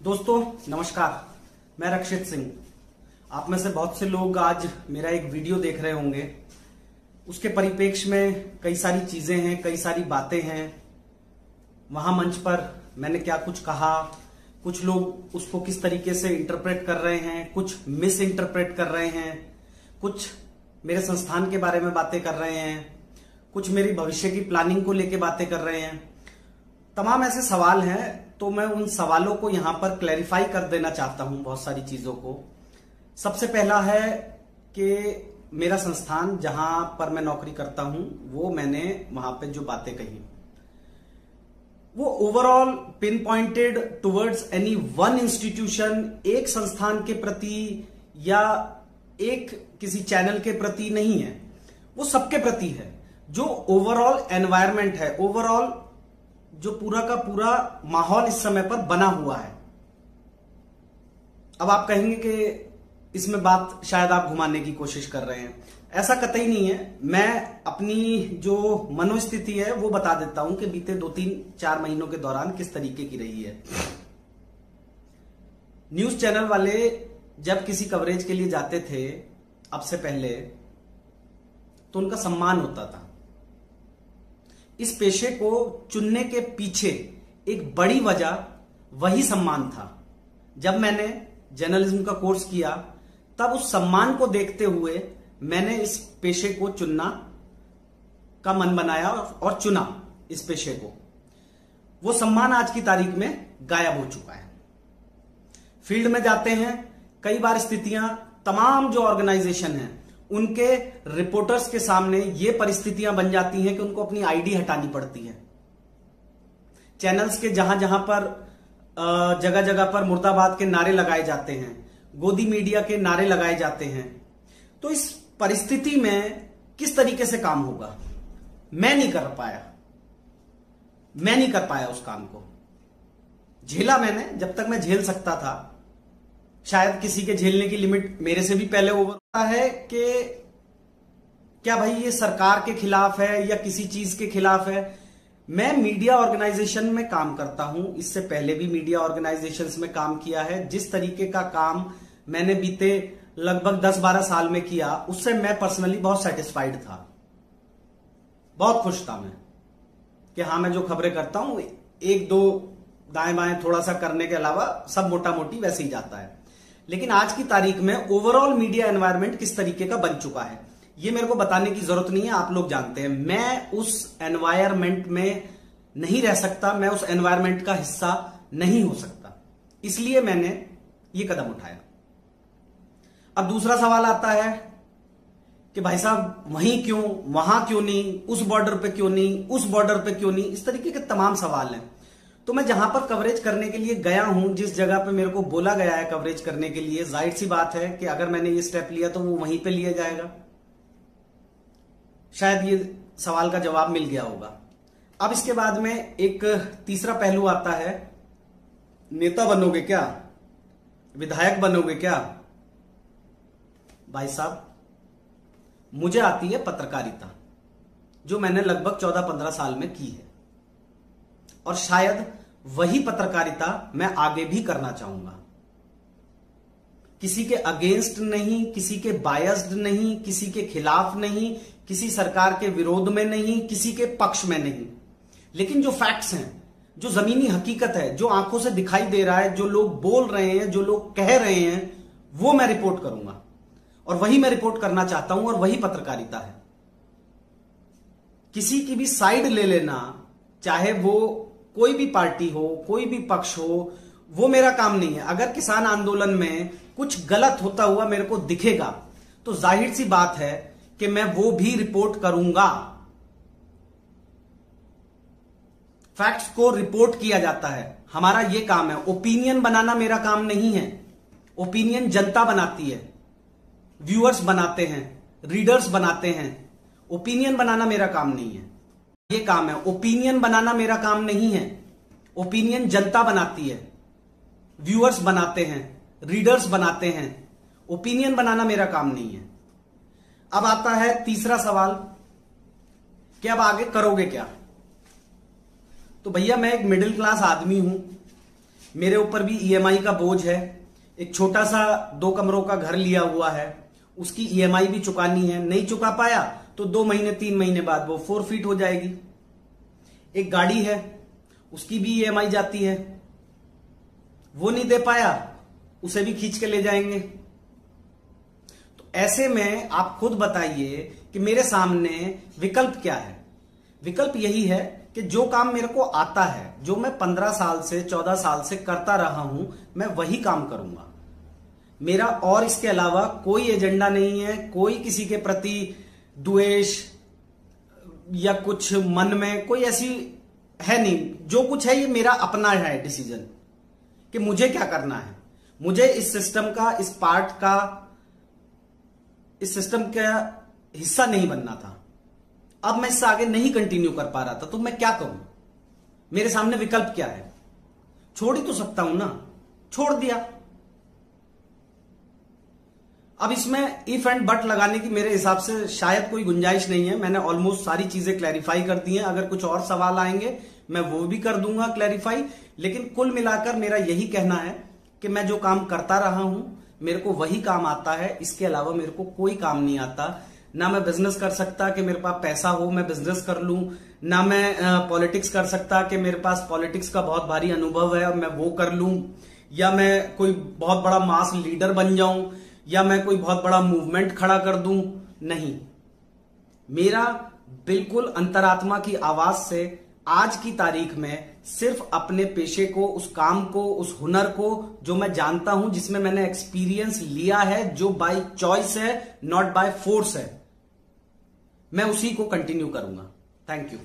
दोस्तों नमस्कार, मैं रक्षित सिंह। आप में से बहुत से लोग आज मेरा एक वीडियो देख रहे होंगे। उसके परिप्रेक्ष्य में कई सारी चीजें हैं, कई सारी बातें हैं। वहां मंच पर मैंने क्या कुछ कहा, कुछ लोग उसको किस तरीके से इंटरप्रेट कर रहे हैं, कुछ मिस इंटरप्रेट कर रहे हैं, कुछ मेरे संस्थान के बारे में बातें कर रहे हैं, कुछ मेरी भविष्य की प्लानिंग को लेकर बातें कर रहे हैं। तमाम ऐसे सवाल हैं, तो मैं उन सवालों को यहां पर क्लैरिफाई कर देना चाहता हूं, बहुत सारी चीजों को। सबसे पहला है कि मेरा संस्थान जहां पर मैं नौकरी करता हूं, वो मैंने वहां पे जो बातें कही वो overall pin pointed towards any one institution, एक संस्थान के प्रति या एक किसी चैनल के प्रति नहीं है, वो सबके प्रति है। जो ओवरऑल एनवायरमेंट है, ओवरऑल जो पूरा का पूरा माहौल इस समय पर बना हुआ है। अब आप कहेंगे कि इसमें बात शायद आप घुमाने की कोशिश कर रहे हैं। ऐसा कतई नहीं है। मैं अपनी जो मनोस्थिति है वो बता देता हूं कि बीते 2-3-4 महीनों के दौरान किस तरीके की रही है। न्यूज चैनल वाले जब किसी कवरेज के लिए जाते थे अब से पहले, तो उनका सम्मान होता था। इस पेशे को चुनने के पीछे एक बड़ी वजह वही सम्मान था। जब मैंने जर्नलिज्म का कोर्स किया तब उस सम्मान को देखते हुए मैंने इस पेशे को चुनना का मन बनाया और चुना इस पेशे को। वो सम्मान आज की तारीख में गायब हो चुका है। फील्ड में जाते हैं, कई बार स्थितियां, तमाम जो ऑर्गेनाइजेशन है उनके रिपोर्टर्स के सामने ये परिस्थितियां बन जाती हैं कि उनको अपनी आईडी हटानी पड़ती है। चैनल्स के जहां जहां पर जगह जगह पर मुर्दाबाद के नारे लगाए जाते हैं, गोदी मीडिया के नारे लगाए जाते हैं। तो इस परिस्थिति में किस तरीके से काम होगा, मैं नहीं कर पाया उस काम को। झेला मैंने जब तक मैं झेल सकता था। शायद किसी के झेलने की लिमिट मेरे से भी पहले ओवर है कि क्या भाई ये सरकार के खिलाफ है या किसी चीज के खिलाफ है। मैं मीडिया ऑर्गेनाइजेशन में काम करता हूं, इससे पहले भी मीडिया ऑर्गेनाइजेशंस में काम किया है। जिस तरीके का काम मैंने बीते लगभग 10-12 साल में किया, उससे मैं पर्सनली बहुत सेटिस्फाइड था, बहुत खुश था मैं कि हाँ, मैं जो खबरें करता हूं, एक दो दाएं बाएं थोड़ा सा करने के अलावा सब मोटा मोटी वैसे ही जाता है। लेकिन आज की तारीख में ओवरऑल मीडिया एनवायरनमेंट किस तरीके का बन चुका है, ये मेरे को बताने की जरूरत नहीं है, आप लोग जानते हैं। मैं उस एनवायरनमेंट में नहीं रह सकता, मैं उस एनवायरनमेंट का हिस्सा नहीं हो सकता, इसलिए मैंने ये कदम उठाया। अब दूसरा सवाल आता है कि भाई साहब वहीं क्यों, वहां क्यों नहीं, उस बॉर्डर पे क्यों नहीं, उस बॉर्डर पे क्यों नहीं, इस तरीके के तमाम सवाल हैं। तो मैं जहां पर कवरेज करने के लिए गया हूं, जिस जगह पे मेरे को बोला गया है कवरेज करने के लिए, जाहिर सी बात है कि अगर मैंने ये स्टेप लिया तो वो वहीं पे लिया जाएगा। शायद ये सवाल का जवाब मिल गया होगा। अब इसके बाद में एक तीसरा पहलू आता है, नेता बनोगे क्या, विधायक बनोगे क्या। भाई साहब, मुझे आती है पत्रकारिता, जो मैंने लगभग 14-15 साल में की है, और शायद वही पत्रकारिता मैं आगे भी करना चाहूंगा। किसी के अगेंस्ट नहीं, किसी के बायस्ड नहीं, किसी के खिलाफ नहीं, किसी सरकार के विरोध में नहीं, किसी के पक्ष में नहीं। लेकिन जो फैक्ट्स हैं, जो जमीनी हकीकत है, जो आंखों से दिखाई दे रहा है, जो लोग बोल रहे हैं, जो लोग कह रहे हैं, वो मैं रिपोर्ट करूंगा, और वही मैं रिपोर्ट करना चाहता हूं, और वही पत्रकारिता है। किसी की भी साइड ले लेना, चाहे वो कोई भी पार्टी हो, कोई भी पक्ष हो, वो मेरा काम नहीं है। अगर किसान आंदोलन में कुछ गलत होता हुआ मेरे को दिखेगा तो जाहिर सी बात है कि मैं वो भी रिपोर्ट करूंगा। फैक्ट्स को रिपोर्ट किया जाता है, हमारा ये काम है। ओपिनियन बनाना मेरा काम नहीं है। ओपिनियन जनता बनाती है, व्यूअर्स बनाते हैं, रीडर्स बनाते हैं। ओपिनियन बनाना मेरा काम नहीं है, ये काम है। ओपिनियन बनाना मेरा काम नहीं है। ओपिनियन जनता बनाती है, व्यूअर्स बनाते हैं, रीडर्स बनाते हैं। ओपिनियन बनाना मेरा काम नहीं है। अब आता है तीसरा सवाल कि अब आगे करोगे क्या। तो भैया मैं एक मिडिल क्लास आदमी हूं, मेरे ऊपर भी ईएमआई का बोझ है। एक छोटा सा 2 कमरों का घर लिया हुआ है, उसकी ईएमआई भी चुकानी है। नहीं चुका पाया तो 2 महीने 3 महीने बाद वो फोरफिट हो जाएगी। एक गाड़ी है, उसकी भी ईएमआई जाती है, वो नहीं दे पाया उसे भी खींच के ले जाएंगे। तो ऐसे में आप खुद बताइए कि मेरे सामने विकल्प क्या है। विकल्प यही है कि जो काम मेरे को आता है, जो मैं 15 साल से 14 साल से करता रहा हूं, मैं वही काम करूंगा। मेरा और इसके अलावा कोई एजेंडा नहीं है, कोई किसी के प्रति द्वेष या कुछ मन में कोई ऐसी है नहीं। जो कुछ है ये मेरा अपना है डिसीजन कि मुझे क्या करना है। मुझे इस सिस्टम का, इस पार्ट का, इस सिस्टम का हिस्सा नहीं बनना था। अब मैं इससे आगे नहीं कंटिन्यू कर पा रहा था, तो मैं क्या करूं? मेरे सामने विकल्प क्या है? छोड़ ही तो सकता हूं ना, छोड़ दिया। अब इसमें इफ एंड बट लगाने की मेरे हिसाब से शायद कोई गुंजाइश नहीं है। मैंने ऑलमोस्ट सारी चीजें क्लैरिफाई कर दी हैं। अगर कुछ और सवाल आएंगे मैं वो भी कर दूंगा क्लैरिफाई। लेकिन कुल मिलाकर मेरा यही कहना है कि मैं जो काम करता रहा हूं, मेरे को वही काम आता है। इसके अलावा मेरे को कोई काम नहीं आता। ना मैं बिजनेस कर सकता कि मेरे पास पैसा हो मैं बिजनेस कर लूं, ना मैं पॉलिटिक्स कर सकता कि मेरे पास पॉलिटिक्स का बहुत भारी अनुभव है और मैं वो कर लूं, या मैं कोई बहुत बड़ा मास लीडर बन जाऊं, या मैं कोई बहुत बड़ा मूवमेंट खड़ा कर दूं। नहीं, मेरा बिल्कुल अंतरात्मा की आवाज से आज की तारीख में सिर्फ अपने पेशे को, उस काम को, उस हुनर को जो मैं जानता हूं, जिसमें मैंने एक्सपीरियंस लिया है, जो बाय चॉइस है, नॉट बाय फोर्स है, मैं उसी को कंटिन्यू करूंगा। Thank you.